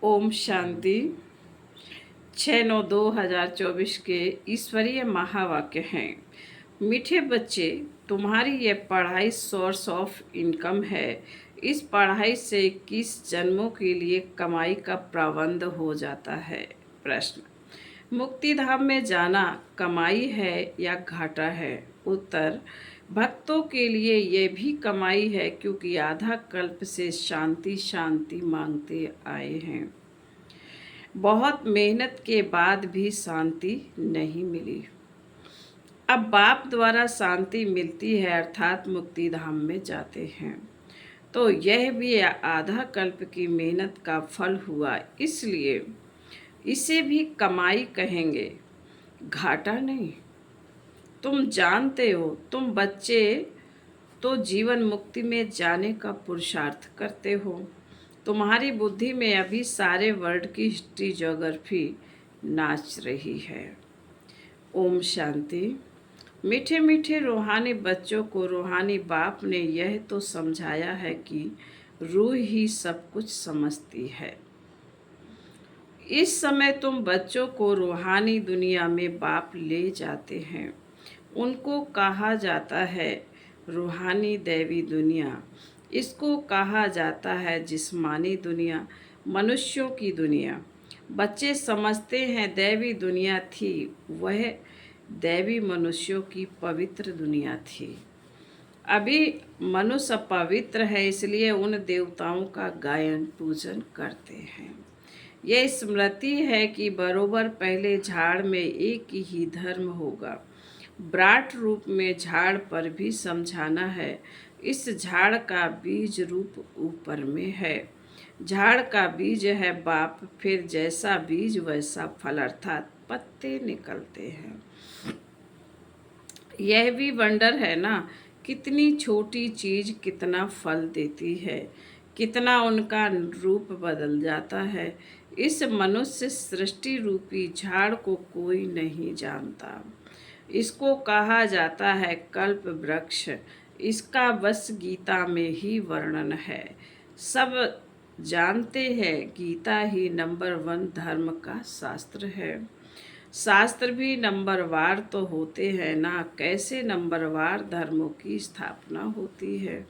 ओम शांति। 6/9/2024 के ईश्वरीय महावाक्य हैं। मीठे बच्चे, तुम्हारी ये पढ़ाई सोर्स ऑफ इनकम है। इस पढ़ाई से 21 जन्मों के लिए कमाई का प्रबंध हो जाता है। प्रश्न: मुक्ति धाम में जाना कमाई है या घाटा है? उत्तर: भक्तों के लिए ये भी कमाई है, क्योंकि आधा कल्प से शांति शांति मांगते आए हैं। बहुत मेहनत के बाद भी शांति नहीं मिली। अब बाप द्वारा शांति मिलती है, अर्थात मुक्ति धाम में जाते हैं। तो यह भी आधा कल्प की मेहनत का फल हुआ, इसलिए इसे भी कमाई कहेंगे, घाटा नहीं। तुम जानते हो, तुम बच्चे तो जीवन मुक्ति में जाने का पुरुषार्थ करते हो। तुम्हारी बुद्धि में अभी सारे वर्ल्ड की हिस्ट्री ज्योग्राफी नाच रही है। ओम शांति। मीठे मीठे रूहानी बच्चों को रूहानी बाप ने यह तो समझाया है कि रूह ही सब कुछ समझती है। इस समय तुम बच्चों को रूहानी दुनिया में बाप ले जाते हैं। उनको कहा जाता है रूहानी दैवी दुनिया। इसको कहा जाता है जिस्मानी दुनिया, मनुष्यों की दुनिया। बच्चे समझते हैं दैवी दुनिया थी, वह दैवी मनुष्यों की पवित्र दुनिया थी। अभी मनुष्य पवित्र है, इसलिए उन देवताओं का गायन पूजन करते हैं। यह स्मृति है कि बरोबर पहले झाड़ में एक ही धर्म होगा। ब्राट रूप में झाड़ पर भी समझाना है। इस झाड़ का बीज रूप ऊपर में है। झाड़ का बीज है बाप, फिर जैसा बीज वैसा फल, अर्थात पत्ते निकलते हैं। यह भी वंडर है ना, कितनी छोटी चीज कितना फल देती है, कितना उनका रूप बदल जाता है। इस मनुष्य सृष्टि रूपी झाड़ को कोई नहीं जानता। इसको कहा जाता है कल्प वृक्ष। इसका बस गीता में ही वर्णन है। सब जानते हैं गीता ही नंबर 1 धर्म का शास्त्र है। शास्त्र भी नंबरवार तो होते हैं ना, कैसे नंबरवार धर्मों की स्थापना होती है,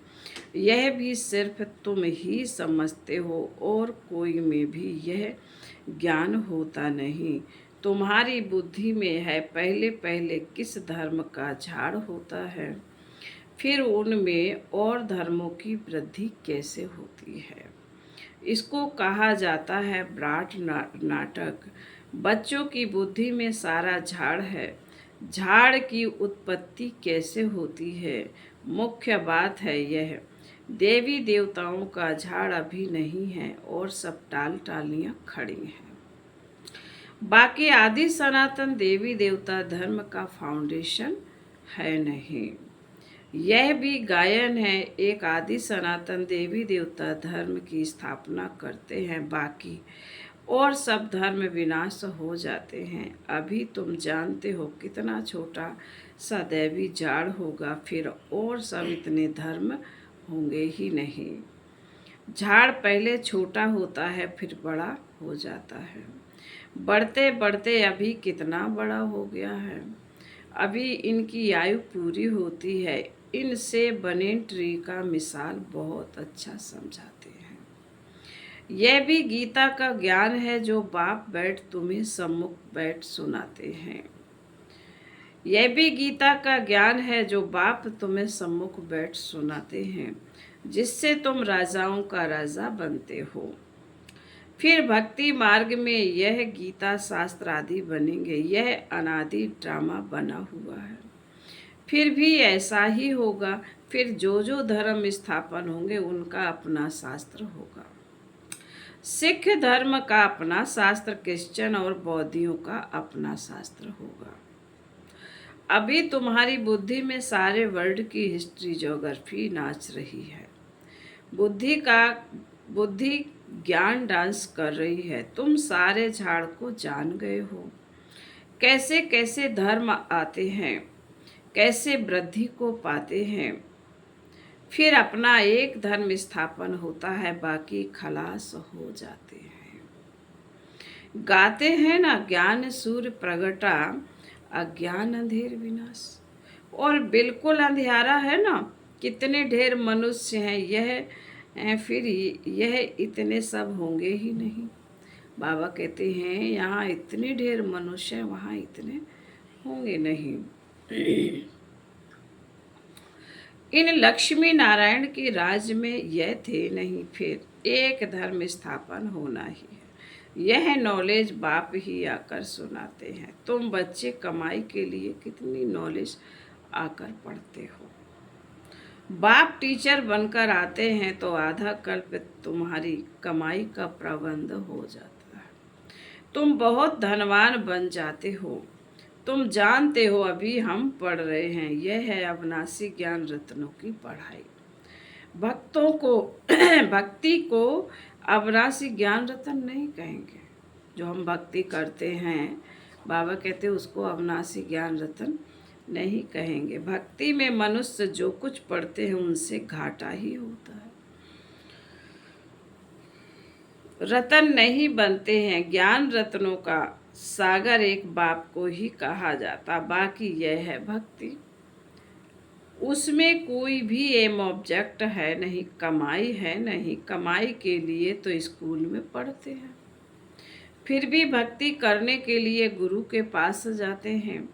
यह भी सिर्फ तुम ही समझते हो और कोई में भी यह ज्ञान होता नहीं। तुम्हारी बुद्धि में है पहले पहले किस धर्म का झाड़ होता है, फिर उनमें और धर्मों की वृद्धि कैसे होती है। इसको कहा जाता है ब्राट नाटक। बच्चों की बुद्धि में सारा झाड़ है। झाड़ की उत्पत्ति कैसे होती है, मुख्य बात है यह। देवी देवताओं का झाड़ अभी नहीं है और सब टालियां खड़ी हैं। बाकी आदि सनातन देवी देवता धर्म का फाउंडेशन है नहीं। यह भी गायन है, एक आदि सनातन देवी देवता धर्म की स्थापना करते हैं, बाकी और सब धर्म विनाश हो जाते हैं। अभी तुम जानते हो कितना छोटा सा दैवी झाड़ होगा, फिर और सब इतने धर्म होंगे ही नहीं। झाड़ पहले छोटा होता है, फिर बड़ा हो जाता है। बढ़ते बढ़ते अभी कितना बड़ा हो गया है। अभी इनकी आयु पूरी होती है। इनसे बने ट्री का मिसाल बहुत अच्छा समझाते हैं। यह भी गीता का ज्ञान है जो बाप बैठ तुम्हें सम्मुख बैठ सुनाते हैं। यह भी गीता का ज्ञान है जो बाप तुम्हें सम्मुख बैठ सुनाते हैं, जिससे तुम राजाओं का राजा बनते हो। फिर भक्ति मार्ग में यह गीता शास्त्र आदि बनेंगे। यह अनादि ड्रामा बना हुआ है, फिर भी ऐसा ही होगा। फिर जो जो धर्म स्थापन होंगे उनका अपना शास्त्र होगा। सिख धर्म का अपना शास्त्र, क्रिश्चियन और बौद्धियों का अपना शास्त्र होगा। अभी तुम्हारी बुद्धि में सारे वर्ल्ड की हिस्ट्री ज्योग्राफी नाच रही है। बुद्धि ज्ञान डांस कर रही है। तुम सारे झाड़ को जान गए हो, कैसे कैसे धर्म आते हैं, कैसे वृद्धि को पाते हैं। फिर अपना एक धर्म स्थापन होता है, बाकी खलास हो जाते हैं। गाते हैं ना, ज्ञान सूर्य प्रगटा, अज्ञान अंधेर विनाश। और बिल्कुल अंधियारा है ना, कितने ढेर मनुष्य हैं फिर यह इतने सब होंगे ही नहीं। बाबा कहते हैं यहाँ इतने ढेर मनुष्य हैं, वहाँ इतने होंगे नहीं। इन लक्ष्मी नारायण के राज्य में यह थे नहीं, फिर एक धर्म स्थापन होना ही है। यह नॉलेज बाप ही आकर सुनाते हैं। तुम बच्चे कमाई के लिए कितनी नॉलेज आकर पढ़ते हो। बाप टीचर बनकर आते हैं तो आधा कल्प तुम्हारी कमाई का प्रबंध हो जाता है। तुम बहुत धनवान बन जाते हो। तुम जानते हो अभी हम पढ़ रहे हैं, यह है अविनाशी ज्ञान रत्नों की पढ़ाई। भक्तों को भक्ति को अविनाशी ज्ञान रत्न नहीं कहेंगे। जो हम भक्ति करते हैं, बाबा कहते हैं उसको अविनाशी ज्ञान रत्न नहीं कहेंगे। भक्ति में मनुष्य जो कुछ पढ़ते हैं उनसे घाटा ही होता है। रतन नहीं बनते हैं। ज्ञान रत्नों का सागर एक बाप को ही कहा जाता, बाकी यह है भक्ति। उसमें कोई भी एम ऑब्जेक्ट है नहीं, कमाई है नहीं। कमाई के लिए तो स्कूल में पढ़ते हैं, फिर भी भक्ति करने के लिए गुरु के पास जाते हैं।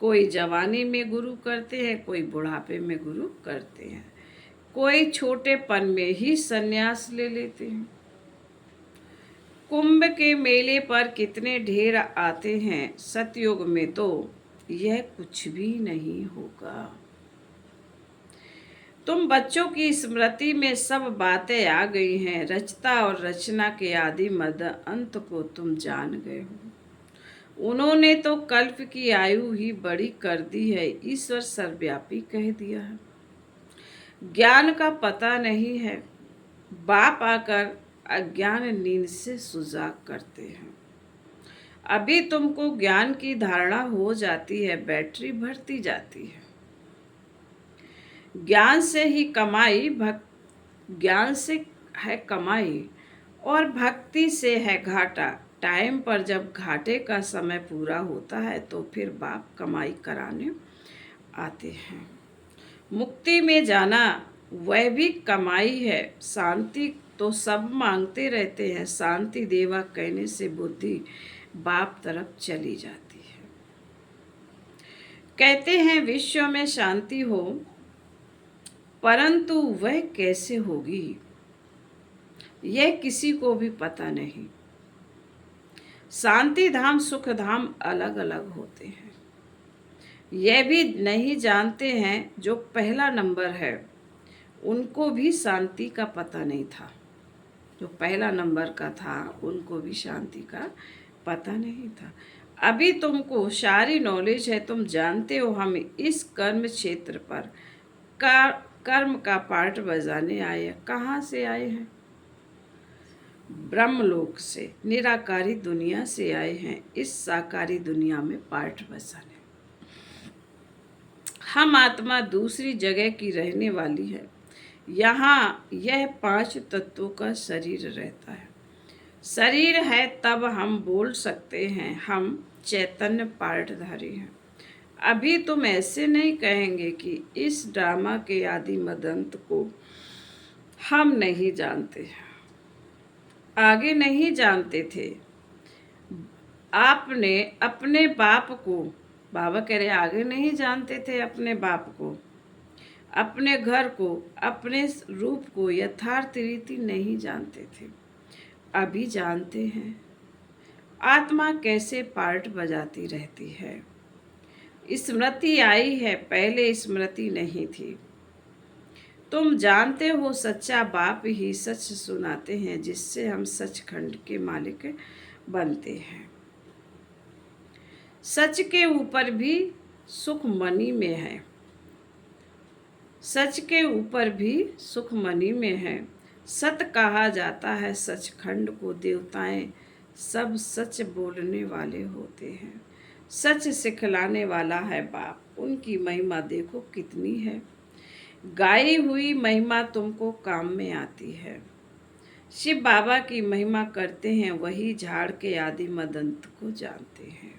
कोई जवानी में गुरु करते हैं, कोई बुढ़ापे में गुरु करते हैं, कोई छोटेपन में ही संन्यास ले लेते हैं। कुंभ के मेले पर कितने ढेर आते हैं, सतयुग में तो यह कुछ भी नहीं होगा। तुम बच्चों की स्मृति में सब बातें आ गई हैं। रचता और रचना के आदि मद अंत को तुम जान गए हो। उन्होंने तो कल्प की आयु ही बड़ी कर दी है, ईश्वर सर्वव्यापी कह दिया है। ज्ञान का पता नहीं है। बाप आकर अज्ञान नींद से सुजाग करते हैं। अभी तुमको ज्ञान की धारणा हो जाती है, बैटरी भरती जाती है। ज्ञान से ही कमाई, ज्ञान से है कमाई और भक्ति से है घाटा। टाइम पर जब घाटे का समय पूरा होता है तो फिर बाप कमाई कराने आते हैं। मुक्ति में जाना वह भी कमाई है। शांति तो सब मांगते रहते हैं, शांति देवा कहने से बुद्धि बाप तरफ चली जाती है। कहते हैं विश्व में शांति हो, परंतु वह कैसे होगी यह किसी को भी पता नहीं। शांति धाम सुख धाम अलग अलग होते हैं, यह भी नहीं जानते हैं। जो पहला नंबर है उनको भी शांति का पता नहीं था। जो पहला नंबर का था उनको भी शांति का पता नहीं था। अभी तुमको सारी नॉलेज है, तुम जानते हो हम इस कर्म क्षेत्र पर कर्म का पार्ट बजाने आए हैं। कहाँ से आए हैं? ब्रह्मलोक से, निराकारी दुनिया से आए हैं इस साकारी दुनिया में पार्ट बजाने। हम आत्मा दूसरी जगह की रहने वाली है। यहाँ यह 5 तत्वों का शरीर रहता है। शरीर है तब हम बोल सकते हैं हम चैतन्य पार्टधारी हैं। अभी तुम ऐसे नहीं कहेंगे कि इस ड्रामा के आदि मदंत को हम नहीं जानते, आगे नहीं जानते थे। आपने अपने बाप को, बाबा कह रहे आगे नहीं जानते थे अपने बाप को, अपने घर को, अपने रूप को यथार्थ रीति नहीं जानते थे। अभी जानते हैं आत्मा कैसे पार्ट बजाती रहती है। स्मृति आई है, पहले स्मृति नहीं थी। तुम जानते हो सच्चा बाप ही सच सुनाते हैं, जिससे हम सचखंड के मालिक बनते हैं। सच के ऊपर भी सुख मनी में है, सच के ऊपर भी सुख मनी में है। सत कहा जाता है सचखंड को, देवताएं सब सच बोलने वाले होते हैं। सच सिखलाने वाला है बाप, उनकी महिमा देखो कितनी है। गाई हुई महिमा तुमको काम में आती है। शिव बाबा की महिमा करते हैं वही झाड़ के आदि मदंत को जानते हैं।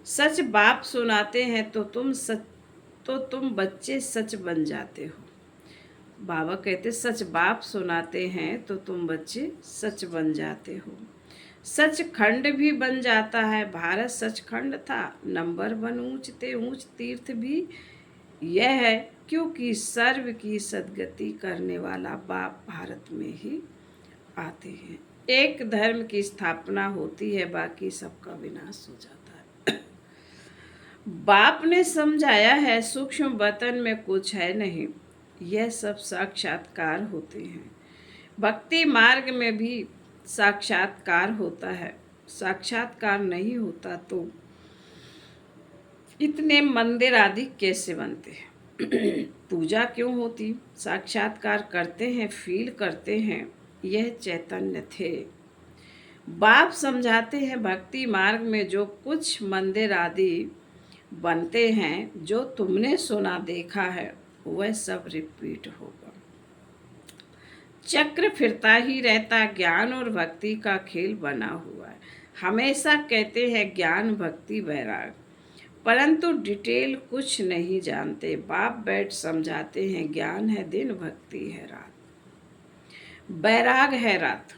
सच बाप सुनाते हैं तो तुम बच्चे सच बन जाते हो। बाबा कहते सच बाप सुनाते हैं तो तुम बच्चे सच बन जाते हो। सचखंड भी बन जाता है। भारत सचखंड था। नंबर 1 ऊंचते ऊंच तीर्थ भी यह है, क्योंकि सर्व की सद्गति करने वाला बाप भारत में ही आते हैं। एक धर्म की स्थापना होती है, बाकी सबका विनाश हो जाता है। बाप ने समझाया है सूक्ष्म वतन में कुछ है नहीं, यह सब साक्षात्कार होते हैं। भक्ति मार्ग में भी साक्षात्कार होता है। साक्षात्कार नहीं होता तो इतने मंदिर आदि कैसे बनते हैं? पूजा क्यों होती? साक्षात्कार करते हैं, फील करते हैं, यह चैतन्य थे। बाप समझाते हैं भक्ति मार्ग में जो कुछ मंदिर आदि बनते हैं, जो तुमने सुना देखा है, वह सब रिपीट होगा। चक्र फिरता ही रहता। ज्ञान और भक्ति का खेल बना हुआ है। हमेशा कहते हैं ज्ञान भक्ति वैराग, परंतु डिटेल कुछ नहीं जानते। बाप बैठ समझाते हैं ज्ञान है दिन, भक्ति है रात, वैराग है रात,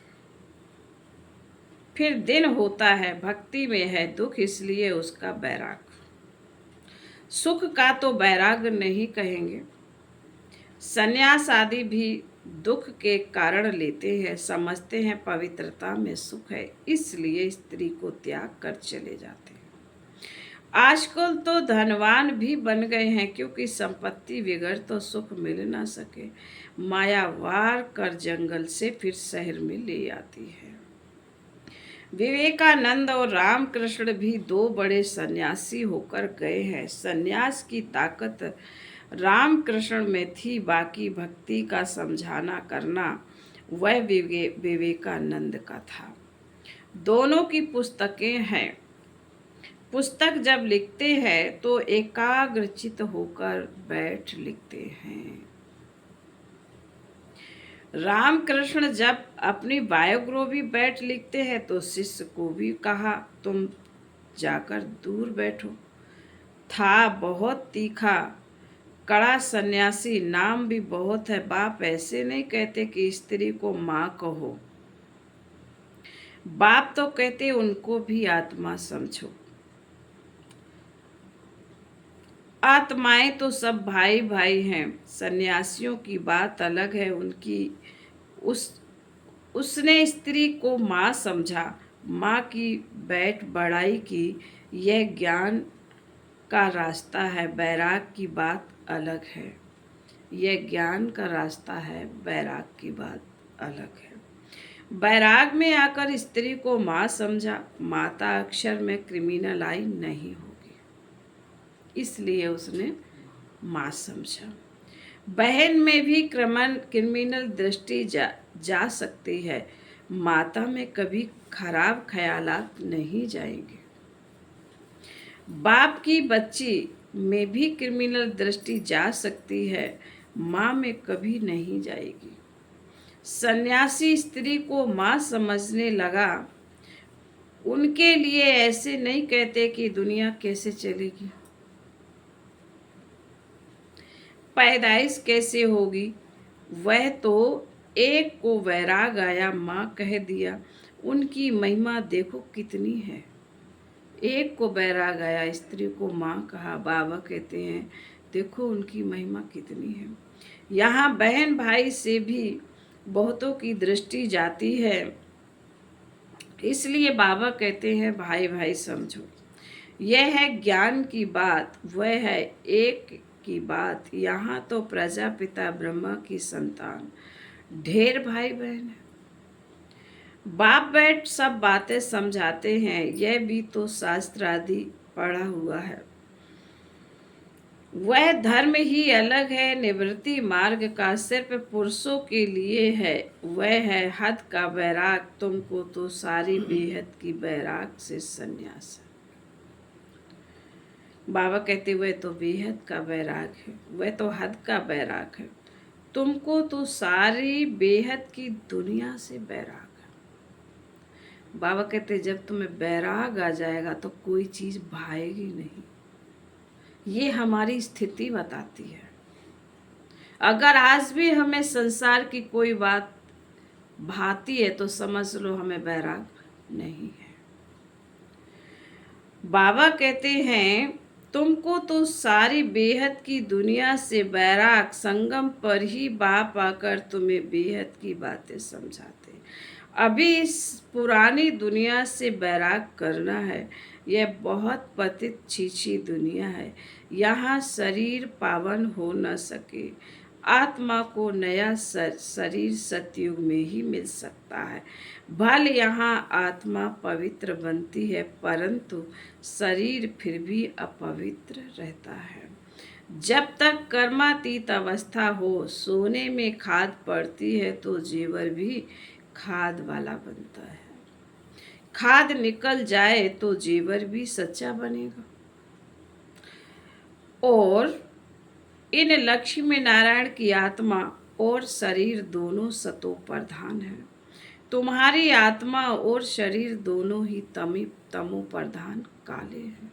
फिर दिन होता है। भक्ति में है दुख, इसलिए उसका वैराग। सुख का तो वैराग नहीं कहेंगे। सन्यास आदि भी दुख के कारण लेते हैं, समझते हैं पवित्रता में सुख है, इसलिए स्त्री को त्याग कर चले जाते हैं। आजकल तो धनवान भी बन गए हैं, क्योंकि संपत्ति बगैर तो सुख मिल ना सके। माया वार कर जंगल से फिर शहर में ले आती है। विवेकानंद और रामकृष्ण भी 2 बड़े सन्यासी होकर गए हैं। सन्यास की ताकत रामकृष्ण में थी, बाकी भक्ति का समझाना करना वह विवेकानंद का था। दोनों की पुस्तकें हैं। पुस्तक जब लिखते हैं तो एकाग्रचित होकर बैठ लिखते हैं। रामकृष्ण जब अपनी बायोग्राफी बैठ लिखते हैं तो शिष्य को भी कहा तुम जाकर दूर बैठो। था बहुत तीखा कड़ा सन्यासी, नाम भी बहुत है। बाप ऐसे नहीं कहते कि स्त्री को माँ कहो, बाप तो कहते उनको भी आत्मा समझो। आत्माएं तो सब भाई भाई हैं। सन्यासियों की बात अलग है। उसने स्त्री को माँ समझा, माँ की बैठ बढ़ाई की। यह ज्ञान का रास्ता है, वैराग की बात अलग है। यह ज्ञान का रास्ता है, वैराग की बात अलग है। वैराग में आकर स्त्री को माँ समझा। माता अक्षर में क्रिमिनल आई नहीं होगी, इसलिए उसने माँ समझा। बहन में भी क्रिमिनल दृष्टि जा सकती है, माता में कभी खराब ख्यालात नहीं जाएंगे। बाप की बच्ची में भी क्रिमिनल दृष्टि जा सकती है, माँ में कभी नहीं जाएगी। सन्यासी स्त्री को माँ समझने लगा। उनके लिए ऐसे नहीं कहते कि दुनिया कैसे चलेगी, पैदाइश कैसे होगी। वह तो एक को वैराग आया, माँ कह दिया। उनकी महिमा देखो कितनी है। एक को वैराग आया, स्त्री को माँ कहा। बाबा कहते हैं देखो उनकी महिमा कितनी है। यहाँ बहन भाई से भी बहुतों की दृष्टि जाती है, इसलिए बाबा कहते हैं भाई भाई समझो। यह है ज्ञान की बात, वह है एक की बात। यहाँ तो प्रजापिता ब्रह्मा की संतान ढेर भाई बहन है। बाप बैठ सब बातें समझाते हैं। यह भी तो शास्त्र आदि पढ़ा हुआ है। वह धर्म ही अलग है। निवृत्ति मार्ग का सिर्फ पुरुषों के लिए है। वह है हद का वैराग। तुमको तो सारी बेहद की वैराग से संन्यास है। बाबा कहते हुए तो बेहद का वैराग है, वह तो हद का वैराग है। तुमको तो सारी बेहद की दुनिया से बैराग है। बाबा कहते जब तुम्हें बैराग आ जाएगा तो कोई चीज़ भाएगी नहीं। ये हमारी स्थिति बताती है। अगर आज भी हमें संसार की कोई बात भाती है तो समझ लो हमें बैराग नहीं है। बाबा कहते हैं तुमको तो सारी बेहद की दुनिया से बैराग, संगम पर ही बाप आकर तुम्हें बेहद की बातें समझाते। अभी इस पुरानी दुनिया से बैराग करना है। यह बहुत पतित छीछी दुनिया है। यहाँ शरीर पावन हो न सके। आत्मा को नया शरीर सतयुग में ही मिल सकता है। भल यहाँ आत्मा पवित्र बनती है परंतु शरीर फिर भी अपवित्र रहता है। जब तक कर्मातीत अवस्था हो, सोने में खाद पड़ती है तो जेवर भी खाद वाला बनता है। खाद निकल जाए तो जेवर भी सच्चा बनेगा। और इन लक्ष्मी नारायण की आत्मा और शरीर दोनों सतो प्रधान है। तुम्हारी आत्मा और शरीर दोनों ही तमो प्रधान काले हैं।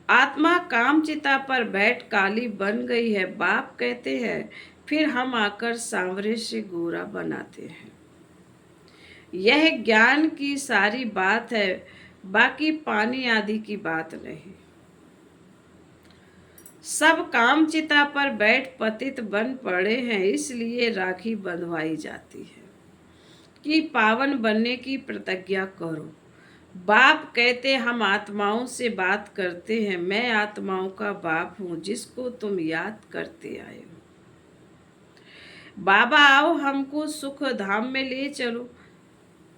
आत्मा कामचिता पर बैठ काली बन गई है। बाप कहते हैं फिर हम आकर सांवरे से गोरा बनाते हैं। यह ज्ञान की सारी बात है, बाकी पानी आदि की बात नहीं। सब कामचिता पर बैठ पतित बन पड़े हैं, इसलिए राखी बंधवाई जाती है कि पावन बनने की प्रतिज्ञा करो। बाप कहते हम आत्माओं से बात करते हैं। मैं आत्माओं का बाप हूँ जिसको तुम याद करते आए हो। बाबा आओ हमको सुख धाम में ले चलो।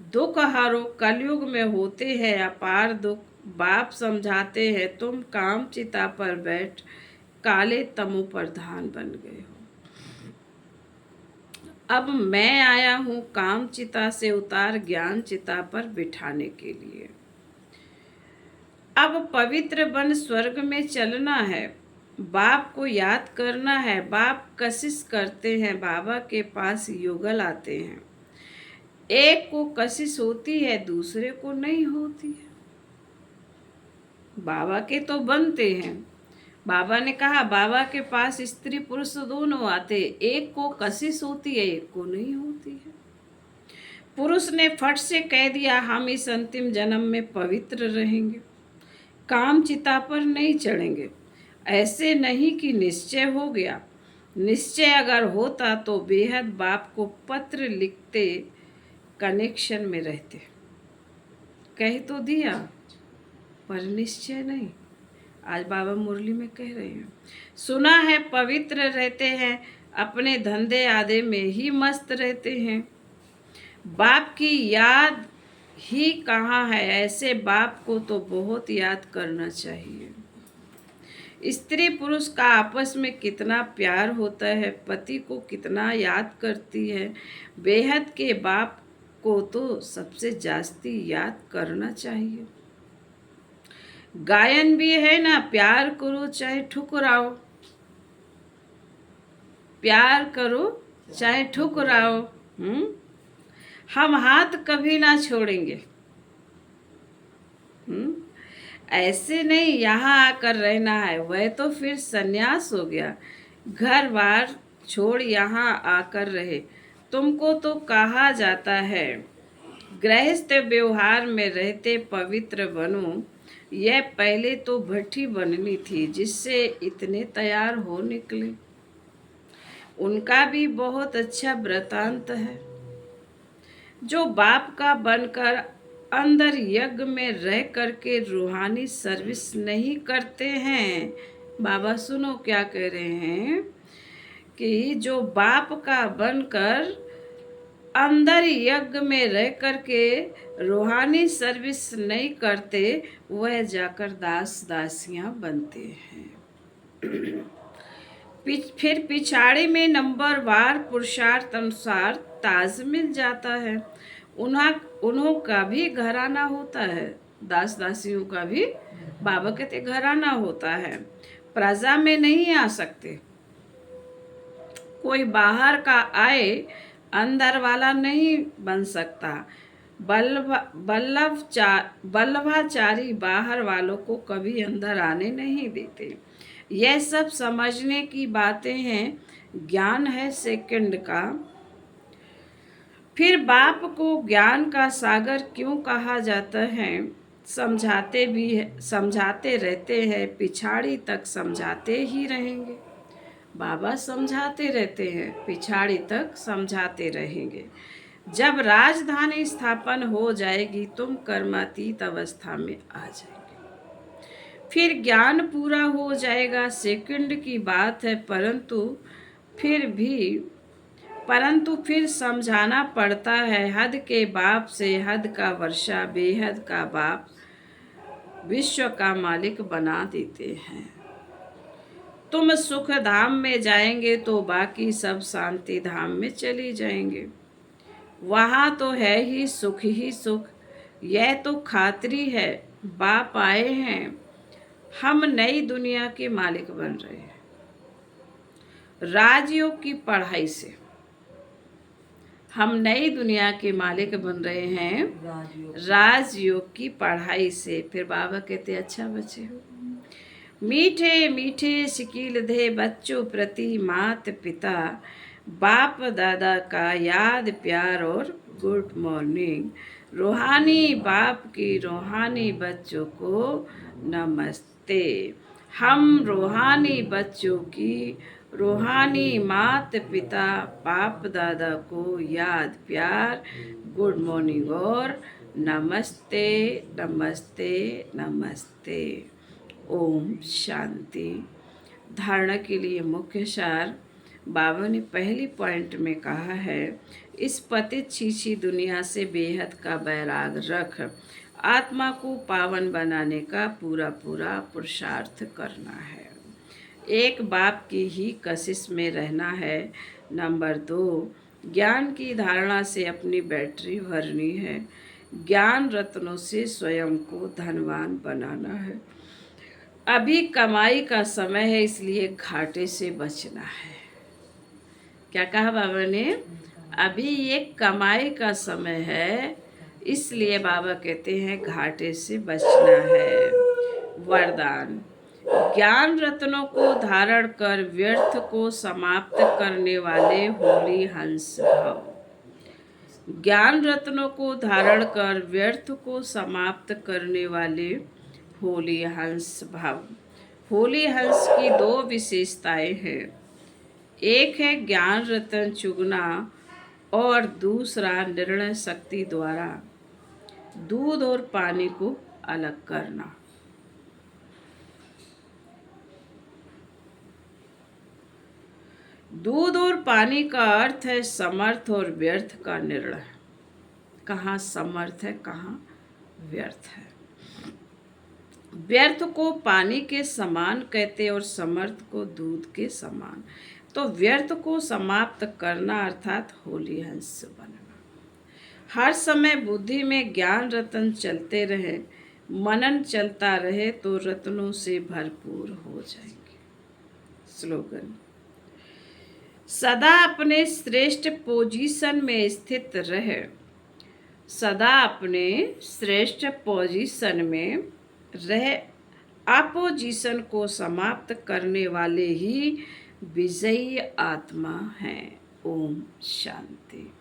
दुख हरो, कलयुग में होते हैं अपार दुख। बाप समझाते हैं तुम काम चिता पर बैठ काले तमो प्रधान बन गए हो। अब मैं आया हूँ काम चिता से उतार ज्ञान चिता पर बिठाने के लिए। अब पवित्र बन स्वर्ग में चलना है। बाप को याद करना है। बाप कशिश करते हैं, बाबा के पास युगल आते हैं। एक को कशिश होती है, दूसरे को नहीं होती है। बाबा के तो बनते हैं। बाबा ने कहा बाबा के पास स्त्री पुरुष दोनों आते, एक को कशिश होती है, एक को नहीं होती है। पुरुष ने फट से कह दिया हम इस अंतिम जन्म में पवित्र रहेंगे, काम चिता पर नहीं चढ़ेंगे। ऐसे नहीं कि निश्चय हो गया। निश्चय अगर होता तो बेहद बाप को पत्र लिखते, कनेक्शन में रहते। कह तो दिया पर निश्चय नहीं। आज बाबा मुरली में कह रहे हैं सुना है पवित्र रहते हैं, अपने धंधे आदि में ही मस्त रहते हैं। बाप की याद ही कहाँ है। ऐसे बाप को तो बहुत याद करना चाहिए। स्त्री पुरुष का आपस में कितना प्यार होता है, पति को कितना याद करती है। बेहद के बाप को तो सबसे जास्ती याद करना चाहिए। गायन भी है ना, प्यार करो चाहे ठुकराओ, प्यार करो चाहे ठुकराओ। हम हाथ कभी ना छोड़ेंगे। ऐसे नहीं यहाँ आकर रहना है, वह तो फिर सन्यास हो गया। घर बार छोड़ यहाँ आकर रहे। तुमको तो कहा जाता है गृहस्थ व्यवहार में रहते पवित्र बनो। यह पहले तो भट्टी बननी थी जिससे इतने तैयार हो निकले। उनका भी बहुत अच्छा वृतांत है। जो बाप का बनकर अंदर यज्ञ में रह करके रूहानी सर्विस नहीं करते हैं। बाबा सुनो क्या कह रहे हैं कि जो बाप का बनकर अंदर यज्ञ में रह करके रूहानी सर्विस नहीं करते, वह जाकर दास दासियां बनते हैं। फिर पिछाड़ी में नंबर वार पुरुषार्थ अनुसार ताज मिल जाता है। उन्हों का भी घराना होता है, दास दासियों का भी बाबा कहते घराना होता है। प्रजा में नहीं आ सकते। कोई बाहर का आए अंदर वाला नहीं बन सकता। बल्लभाचारी बाहर वालों को कभी अंदर आने नहीं देते। यह सब समझने की बातें हैं। ज्ञान है सेकंड का। फिर बाप को ज्ञान का सागर क्यों कहा जाता है? समझाते रहते हैं, पिछाड़ी तक समझाते ही रहेंगे। बाबा समझाते रहते हैं, पिछाड़ी तक समझाते रहेंगे। जब राजधानी स्थापन हो जाएगी तुम कर्मातीत अवस्था में आ जाएंगे। फिर ज्ञान पूरा हो जाएगा, सेकंड की बात है, परंतु फिर समझाना पड़ता है। हद के बाप से हद का वर्षा, बेहद का बाप विश्व का मालिक बना देते हैं। तुम सुख धाम में जाएंगे तो बाकी सब शांति धाम में चली जाएंगे। वहाँ तो है ही सुख। यह तो खातरी है। बाप आए हैं, हम नई दुनिया के मालिक बन रहे हैं। राजयोग की पढ़ाई से हम नई दुनिया के मालिक बन रहे हैं, राजयोग की पढ़ाई से। फिर बाबा कहते अच्छा बच्चे हो, मीठे मीठे शिकील दे बच्चों प्रति मात पिता, बाप दादा का याद प्यार और गुड मॉर्निंग। रूहानी बाप की रूहानी बच्चों को नमस्ते। हम रूहानी बच्चों की रूहानी मात पिता बाप दादा को याद प्यार, गुड मॉर्निंग और नमस्ते नमस्ते नमस्ते। ओम शांति। धारणा के लिए मुख्य सार बाबा ने पहली पॉइंट में कहा है, इस पतित छीछी दुनिया से बेहद का बैराग रख, आत्मा को पावन बनाने का पूरा पूरा पुरुषार्थ करना है। एक बाप की ही कशिश में रहना है। नंबर 2, ज्ञान की धारणा से अपनी बैटरी भरनी है। ज्ञान रत्नों से स्वयं को धनवान बनाना है। अभी कमाई का समय है, इसलिए घाटे से बचना है। क्या कहा बाबा ने? अभी ये कमाई का समय है, इसलिए बाबा कहते हैं घाटे से बचना है। वरदान, ज्ञान रत्नों को धारण कर व्यर्थ को समाप्त करने वाले होली हंस भव। ज्ञान रत्नों को धारण कर व्यर्थ को समाप्त करने वाले होली हंस भव। होली हंस की 2 विशेषताएं हैं। एक है ज्ञान रत्न चुगना और दूसरा निर्णय शक्ति द्वारा दूध और पानी को अलग करना। दूध और पानी का अर्थ है समर्थ और व्यर्थ का निर्णय। कहाँ समर्थ है, कहाँ व्यर्थ है। व्यर्थ को पानी के समान कहते और समर्थ को दूध के समान। तो व्यर्थ को समाप्त करना अर्थात होली हंस बनना। हर समय बुद्धि में ज्ञान रत्न चलते रहे, मनन चलता रहे तो रत्नों से भरपूर हो जाएंगे। स्लोगन, सदा अपने श्रेष्ठ पोजीशन में स्थित रहे। सदा अपने श्रेष्ठ पोजीशन में रह अपोजिशन को समाप्त करने वाले ही विजयी आत्मा हैं। ओम शांति।